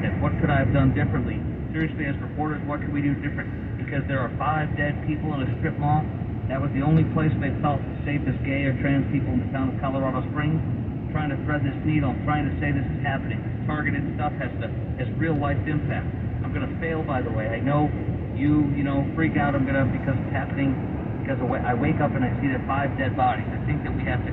said, what could I have done differently? Seriously, as reporters, what could we do different? Because there are 5 dead people in a strip mall. That was the only place they felt safe as gay or trans people in the town of Colorado Springs. Trying to thread this needle, trying to say this is happening. This targeted stuff has real life impact. I'm going to fail, by the way. I know you freak out. Because it's happening. Because I wake up and I see the 5 dead bodies. I think that we have to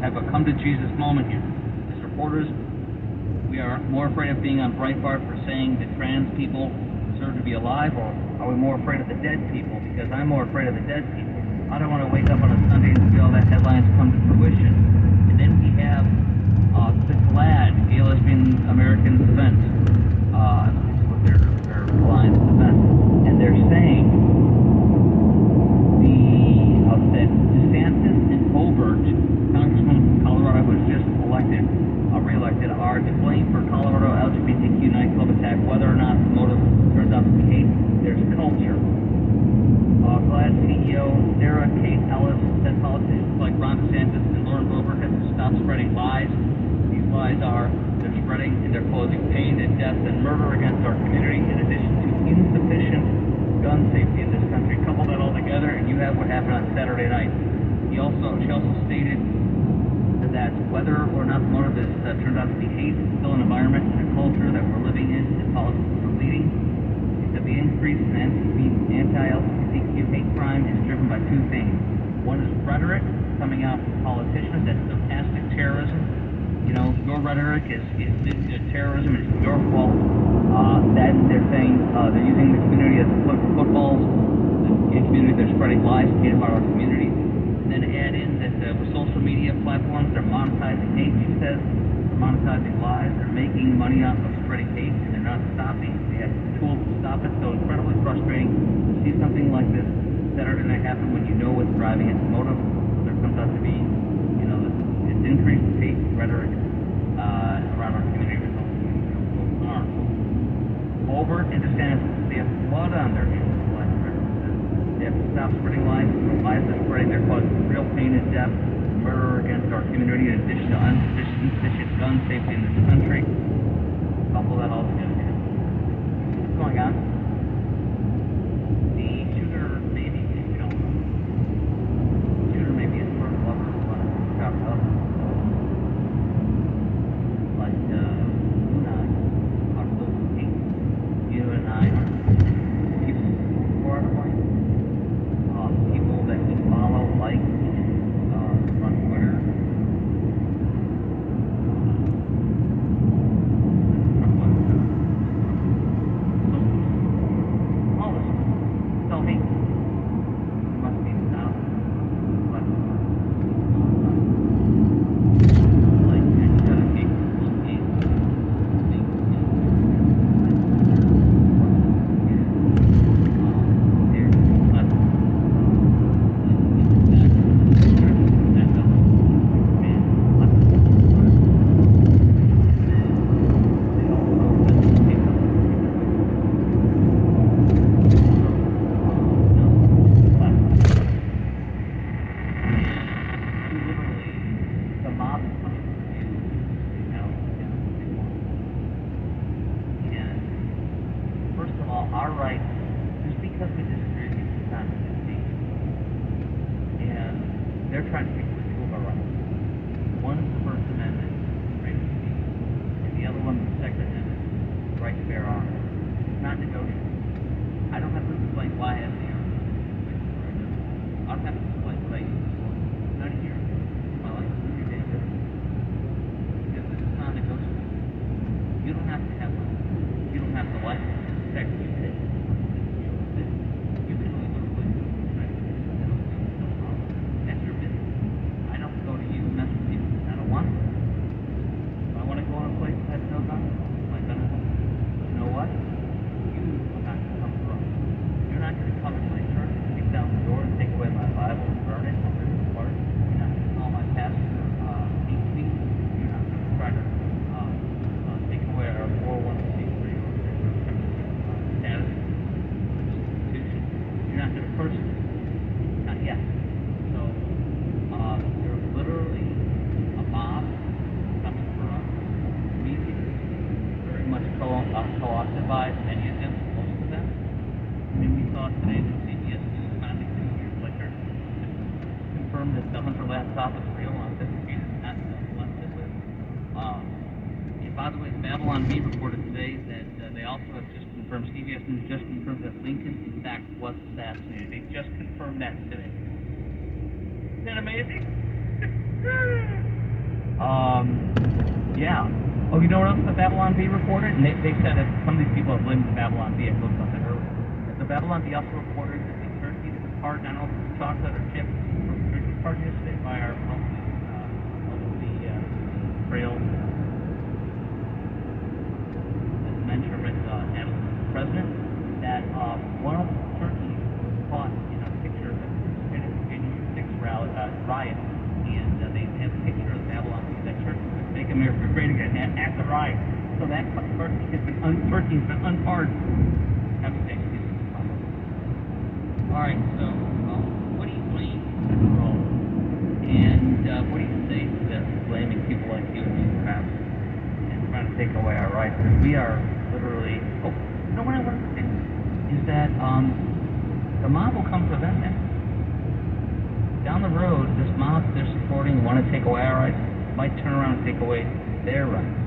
have a come to Jesus moment here. As reporters, we are more afraid of being on Breitbart for saying that trans people deserve to be alive, or are we more afraid of the dead people? Because I'm more afraid of the dead people. I don't want to wake up on a Sunday and see all that headlines come to fruition. And then we have the GLAAD, Gay Lesbian Americans event. It's what their alliance event. And they're saying that DeSantis and Colbert, Congressman from Colorado who was just re-elected, are to blame for Colorado LGBTQ nightclub attack, whether or not the motive turns out to be hate. There's culture. GLAAD CEO Sarah Kate Ellis said politicians like Ron DeSantis and Lauren Boebert have to stop spreading lies. These lies they're spreading and they're causing pain and death and murder against our community, in addition to insufficient gun safety in this country. Couple that all together and you have what happened on Saturday night. She also stated that whether or not the motive turns out to be hate, it's still an environment and a culture that we're living in and politics are leading. That the increase in anti-LGBTQ hate crime is driven by 2 things. One is rhetoric coming out from politicians, that's stochastic terrorism. Your rhetoric is terrorism, it's your fault. Then they're saying they're using the community as footballs. The gay community, they're spreading lies to hate about our community. And then add in that with social media platforms, they're monetizing hate, she says. They're monetizing lies, they're making money out of spreading hate, and they're not stopping. They have tools to stop it, so incredibly frustrating to see something like this Saturday night happen when you know what's driving it. The motive, there comes out to be, it's increased hate rhetoric around our community results in harm. Colbert and DeSantis, they have blood on their hands. They have to stop spreading lies. The lies they're spreading, they're causing real pain and death, murder against our community, in addition to insufficient gun safety in this country. Couple that all together. What's going on? The shooter may be his first lover, but it's got up. Like, you and I are people who are white. People that we follow, like, on Twitter. All this stuff. So hate. Must be stopped. But, like, and you gotta take our rights, just because we disagree with you, it's not a mistake. And they're trying to take away 2 of our rights. One is the First Amendment, freedom of speech, and the other one is the Second Amendment, the right to bear arms. It's not negotiable. I don't have to explain why I have the arms. I don't have to explain what I use this for. Not here. My life is pretty damn good. Because this is non-negotiable. You don't have to have one. You don't have to like it. Protect you. You can only go to places to protect you. That's your business. I don't go to you and mess with you. I don't want to. If I want to go on a place that has no guns, my gun is. You know what? You are not going to come for us. You're not going to come into my church and kick down the door and take away my Bible. much co-opted any of them, most of them. And we saw today that CBS News finally 6 years later confirmed that the Hunter laptop is real on this computer, not legitimate. And by the way, Babylon Bee reported today that they also have just confirmed, CBS News just confirmed that Lincoln, in fact, was assassinated. They just confirmed that today. Isn't that amazing? Yeah. Oh, you know what else the Babylon Bee reported? And they said that some of these people have linked to Babylon Bee. I looked up that earlier. The Babylon Bee also reported that the turkey that was parted, I don't know if it's chocolate or chips, from the turkey party yesterday by our elderly frail dementia president, that one of the turkeys was caught in a picture that was in a January 6th riot, and they have a picture of the Babylon Bee. That turkey was Make America Great Again at the riot. So that turkey has been unpardoned. Have a thanksgiving. All right, so what do you blame the world? And what do you say to this, blaming people like you and me, perhaps, and trying to take away our rights? Because we are literally. Oh, you know what I want to say is that the mob will come to them now. Down the road, this mob they're supporting want to take away our rights, might turn around and take away their rights.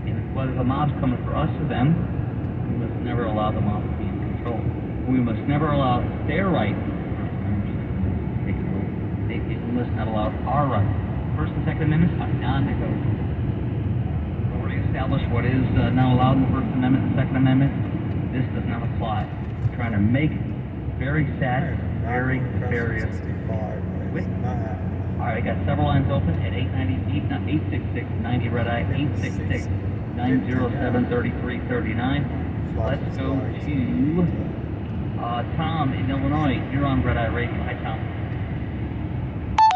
And whether the mob's coming for us or them, we must never allow the mob to be in control. We must never allow their rights to take control. We must not allow our rights. First and Second Amendments are non-negotiable. We've already established what is now allowed in the First Amendment and Second Amendment. This does not apply. We're trying to make it very sad, very nefarious. All right, I got several lines open at 866-90 red eye, 866-907-3339. Let's go to Tom in Illinois. You're on Red Eye Radio. Hi, Tom.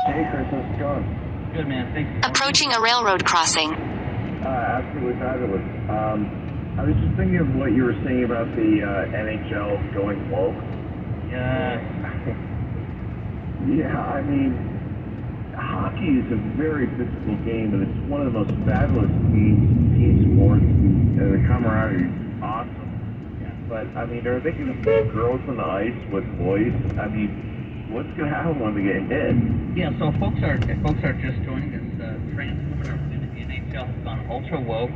Hey, Chris, how's it going? Good, man. Thanks. Approaching a railroad crossing. Absolutely fabulous. I was just thinking of what you were saying about the NHL going woke. Yeah. Yeah, I mean, hockey is a very physical game, and it's one of the most fabulous team sports, and the camaraderie is awesome. Yeah. But, I mean, are they going to put girls on the ice with boys? I mean, what's going to happen when they get hit? Yeah, so folks are just joining us. Trans women are in the NHL has gone ultra woke.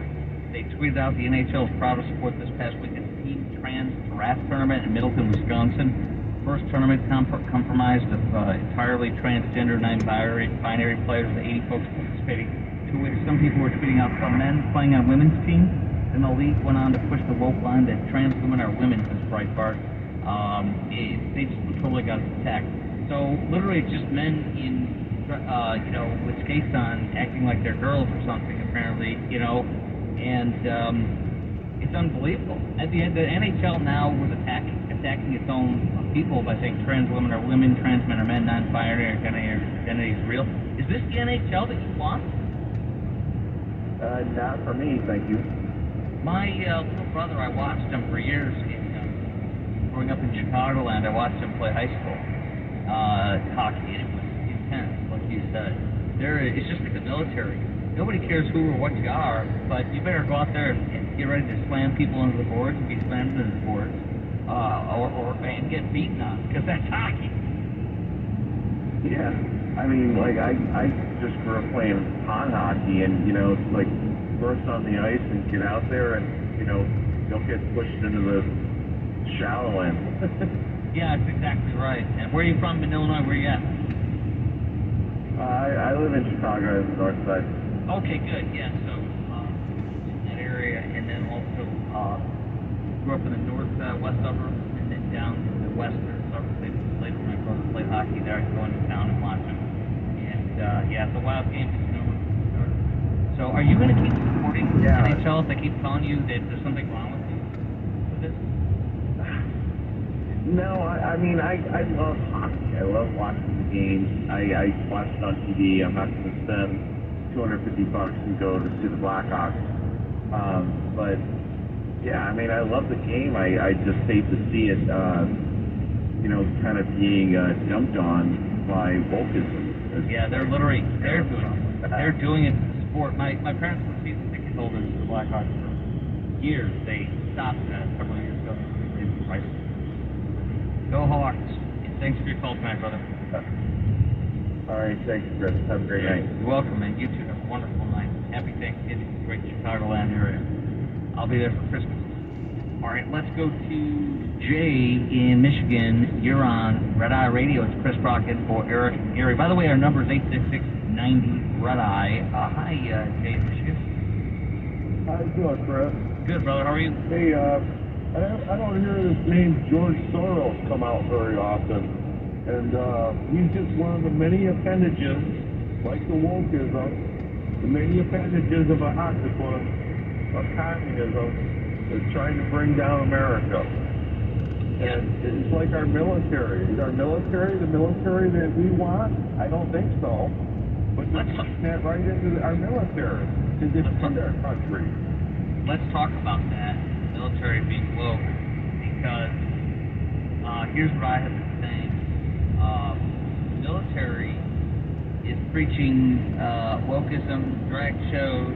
They tweeted out the NHL is proud to support this past weekend's Team Trans Draft Tournament in Middleton, Wisconsin. First tournament comprised of entirely transgender, non-binary players, with 80 folks participating. Some people were tweeting out some men playing on women's teams. Then the league went on to push the woke line that trans women are women, says Breitbart. They just totally got attacked. So literally, it's just men in, with skates on, acting like they're girls or something. Apparently, and it's unbelievable. At the end, the NHL now was attacking its own people by saying trans women are women, trans men are men, non-binary identity is real. Is this the NHL that you want? Not for me, thank you. My little brother, I watched him for years. Growing up in Chicagoland, I watched him play high school hockey, and it was intense, like you said. It's just like the military. Nobody cares who or what you are, but you better go out there and get ready to slam people into the boards and be slammed into the boards, and get beaten on, because that's hockey. Yeah, I mean, like, I just grew up playing pond hockey, and, it's like, burst on the ice and get out there, and, don't get pushed into the shallow end. Yeah, that's exactly right. And where are you from in Illinois? Where are you at? I live in Chicago, on the north side. Okay, good. Yeah, so in that area, and then also grew up in the west suburbs, and then down to the western suburbs. Later, when my brother played hockey there, I'd go into town and watch him. And it's a wild game. So, are you going to keep supporting the NHL if they keep telling you that there's something wrong with this? No, I mean, I love hockey. I love watching the games. I watch it on TV. I'm not going to spend $250 and go to see the Blackhawks. But yeah, I mean, I love the game. I just hate to see it, kind of being jumped on by wokeism. Yeah, they're doing it for sport. My parents were season ticket holders for the Blackhawks for years. They stopped several years ago. Right. Go Hawks. And thanks for your call tonight, brother. All right, thanks, Chris. Have a great night. You're welcome, man. You too. Have a wonderful night. Happy Thanksgiving. Great Chicagoland area. I'll be there for Christmas. All right, let's go to Jay in Michigan. You're on Red Eye Radio. It's Chris Brockett for Eric and Gary. By the way, our number is 866-90 Red Eye. Hi, Jay in Michigan. How you doing, Chris? Good, brother. How are you? Hey, I don't hear this name George Soros come out very often, and he's just one of the many appendages, like the wokeism, the many appendages of an octopus of communism that's trying to bring down America. And it's like our military. Is our military the military that we want? I don't think so. But let's that right into our military to defend our country. Let's talk about that, military being woke, because here's what I have been saying. Military is preaching wokeism, drag shows,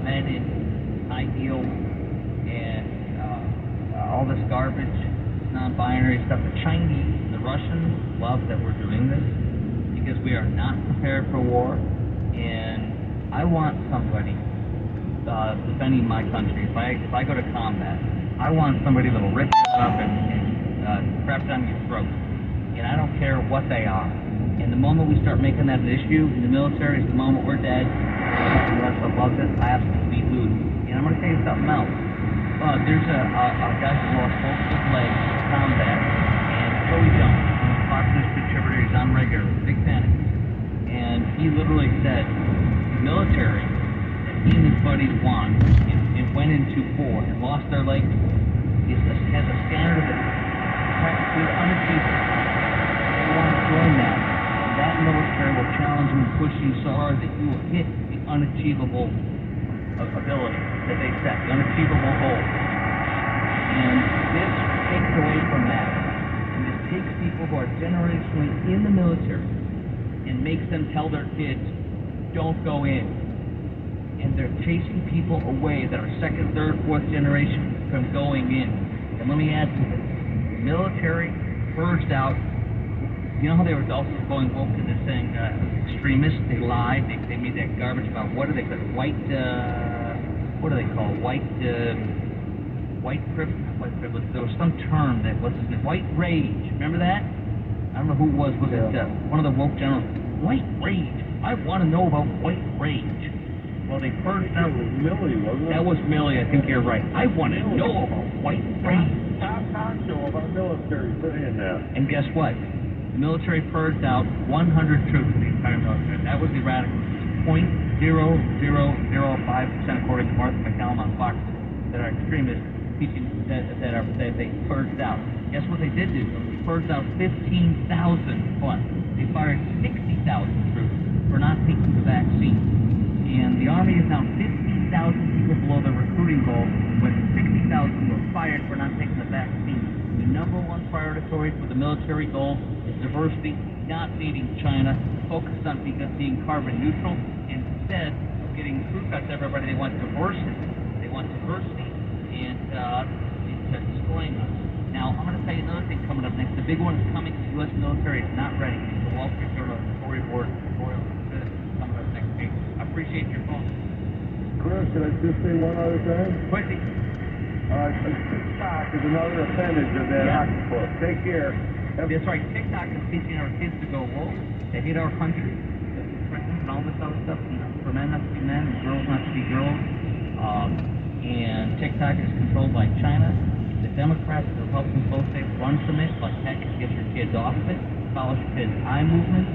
men in high heels, and all this garbage, non-binary stuff. The Chinese, the Russians love that we're doing this because we are not prepared for war, and I want somebody defending my country. If I go to combat, I want somebody that'll rip you up and crap down your throat, and I don't care what they are. And the moment we start making that an issue in the military is the moment we're dead. The rest of loves it. I absolutely lose. And I'm going to tell you something else. There's a guy who lost both of his legs in combat, and Joey Jones, Fox News contributor, he's on regular, big fan of his. And he literally said, the military that he and his buddies won and went into war and lost their legs has a standard that practically unachievable. They want to join that. And that military will challenge you and push you so hard that you will hit the unachievable ability that they set, the unachievable goal. And this takes away from that. And this takes people who are generationally in the military and makes them tell their kids, don't go in. And they're chasing people away that are second, third, fourth generation from going in. And let me add to this. The military purged out, you know how they were also going woke to this saying extremists, they lied, they made that garbage about, what do they call it, white privilege, there was some term that was white rage, remember that? I don't know who it was it one of the woke generals, white rage, I want to know about white rage. Well, they purged out. That was Millie, wasn't it? That was Millie, I think you're right. I want to know about white rage. Top show about military, put in there. And guess what? The military purged out 100 troops in the entire military. That was the radical. 0.0005%, according to Martha McCallum on Fox, that are extremists teaching that they purged out. Guess what they did do? They purged out 15,000 plus. They fired 60,000 troops for not taking the vaccine. And the Army is now 15,000 people below the recruiting goal, when 60,000 were fired for not taking the vaccine. The number one priority for the military goal is diversity, not needing China, focused on being carbon neutral, and instead of getting crew cuts everybody, they want diversity. They want diversity, and it's destroying us. Now, I'm going to tell you another thing coming up next. The big one is coming. The U.S. military is not ready. The Wall Street Journal storyboard tutorial coming up next week. I appreciate your phone. Chris, can I just say one other thing? Quickly. TikTok is another appendage of that octopus. Take care. That's right. TikTok is teaching our kids to go woke. They hate our country. And all this other stuff. For men not to be men, and girls not to be girls. And TikTok is controlled by China. The Democrats and the Republicans both say run from it, like heck, get your kids off of it. Follow your kids' eye movements.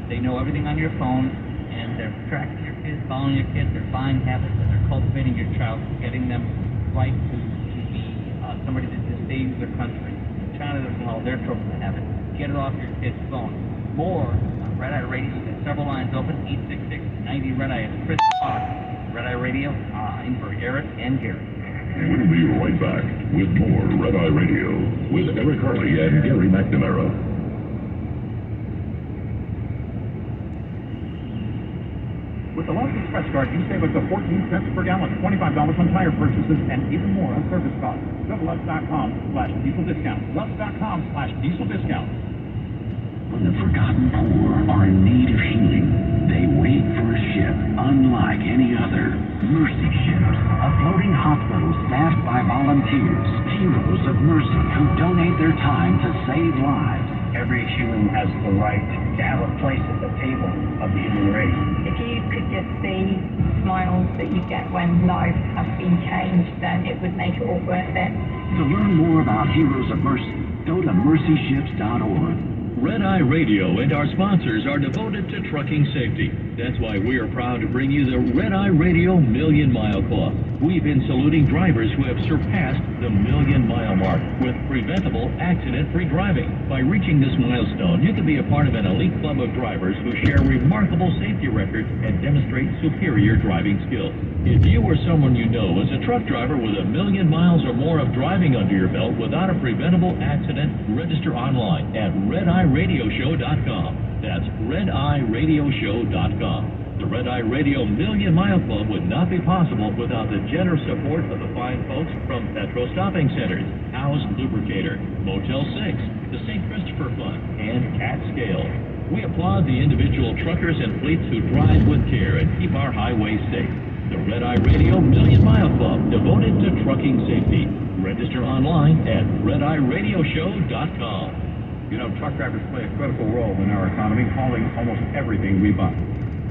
They know everything on your phone, and they're tracking your kids, following your kids, their buying habits, and they're cultivating your child, getting them right to be somebody that disdains their country. China doesn't allow their children to have it. Get it off your kid's phone. More on Red Eye Radio. We've got several lines open. 866-90 Red Eye. It's Chris Fox, Red Eye Radio, in for Eric and Gary. We'll be right back with more Red Eye Radio with Eric Harley and Gary McNamara. With the Love's Express card, you save up to 14 cents per gallon, $25 on tire purchases, and even more on service costs. Go to Love's.com/diesel discount. Love's.com/diesel discount. When the forgotten poor are in need of healing, they wait for a ship unlike any other. Mercy ships, a floating hospital staffed by volunteers, heroes of mercy who donate their time to save lives. Every human has the right to have a place at the table of the human race. If you could just see smiles that you get when lives have been changed, then it would make it all worth it. To learn more about Heroes of Mercy, go to mercyships.org. Red Eye Radio and our sponsors are devoted to trucking safety. That's why we are proud to bring you the Red Eye Radio Million Mile Club. We've been saluting drivers who have surpassed the million-mile mark with preventable accident-free driving. By reaching this milestone, you can be a part of an elite club of drivers who share remarkable safety records and demonstrate superior driving skills. If you or someone you know is a truck driver with 1 million miles or more of driving under your belt without a preventable accident, register online at redeyeradioshow.com. That's redeyeradioshow.com. The Red Eye Radio Million Mile Club would not be possible without the generous support of the fine folks from Petro Stopping Centers, House Lubricator, Motel 6, the St. Christopher Fund, and Cat Scale. We applaud the individual truckers and fleets who drive with care and keep our highways safe. The Red Eye Radio Million Mile Club, devoted to trucking safety. Register online at redeyeradioshow.com. You know, truck drivers play a critical role in our economy, hauling almost everything we buy.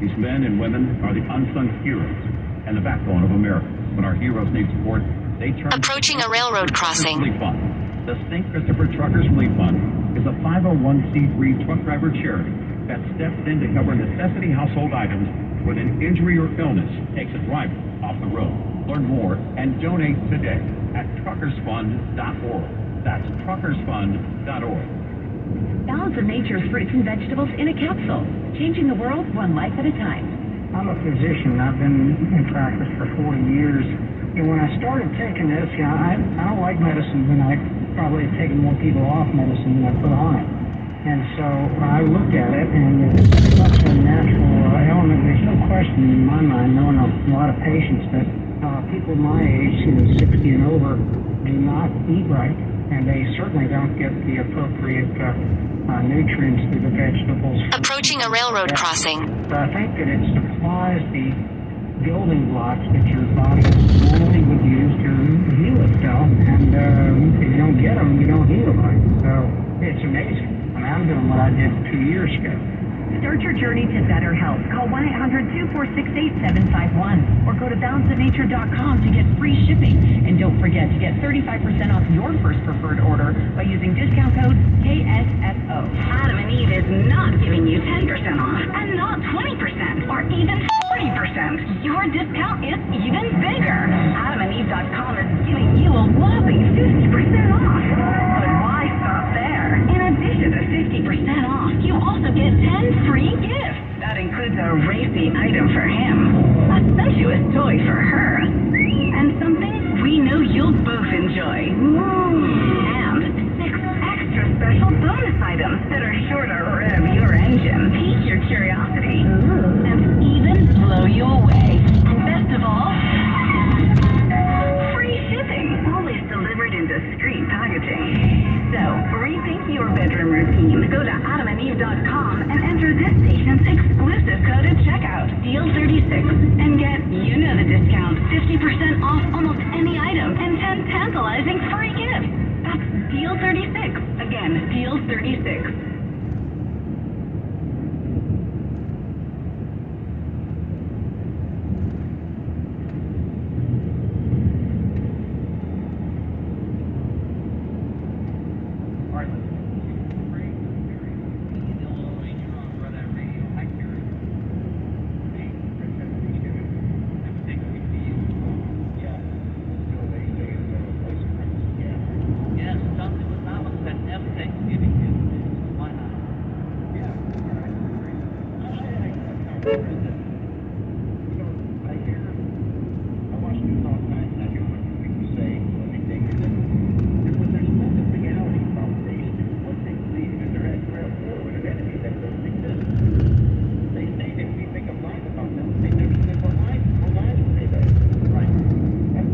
These men and women are the unsung heroes and the backbone of America. When our heroes need support, they turn Approaching a railroad crossing. Relief Fund. The St. Christopher Truckers Relief Fund is a 501c3 truck driver charity that steps in to cover necessity household items when an injury or illness takes a driver off the road. Learn more and donate today at truckersfund.org. That's truckersfund.org. Balance of Nature's fruits and vegetables in a capsule, changing the world one life at a time. I'm a physician. I've been in practice for 40 years. And when I started taking this, I don't like medicine, and I probably have taken more people off medicine than I put on it. And so I looked at it, and it's such a natural element. There's no question in my mind, knowing a lot of patients, that people my age, 60 and over, do not eat right. And they certainly don't get the appropriate nutrients through the vegetables. Approaching a railroad crossing. I think that it supplies the building blocks that your body normally would use to heal itself. And if you don't get them, you don't heal right. So it's amazing. I mean, I'm doing what I did 2 years ago. Start your journey to better health. Call 1-800-246-8751 or go to balanceofnature.com to get free shipping. And don't forget to get 35% off your first preferred order by using discount code KSFO. Adam and Eve is not giving you 10% off and not 20% or even 40%. Your discount is even bigger. AdamandEve.com is giving you a whopping 50% off. But why stop there? In addition to 50% off, you also get 10 free gifts. That includes a racy item for him, a sensuous toy for her, and something we know you'll both enjoy. And 6 extra special bonus items that are sure to rev your engine, pique your curiosity, and even blow you away. And best of all, free shipping, always delivered in discreet packaging. So, rethink your bedroom routine. Go to AdamandEve.com and enter this station's exclusive code at checkout, Deal36, and get, the discount, 50% off almost any item and 10 tantalizing free gifts. That's Deal36. Again, Deal36.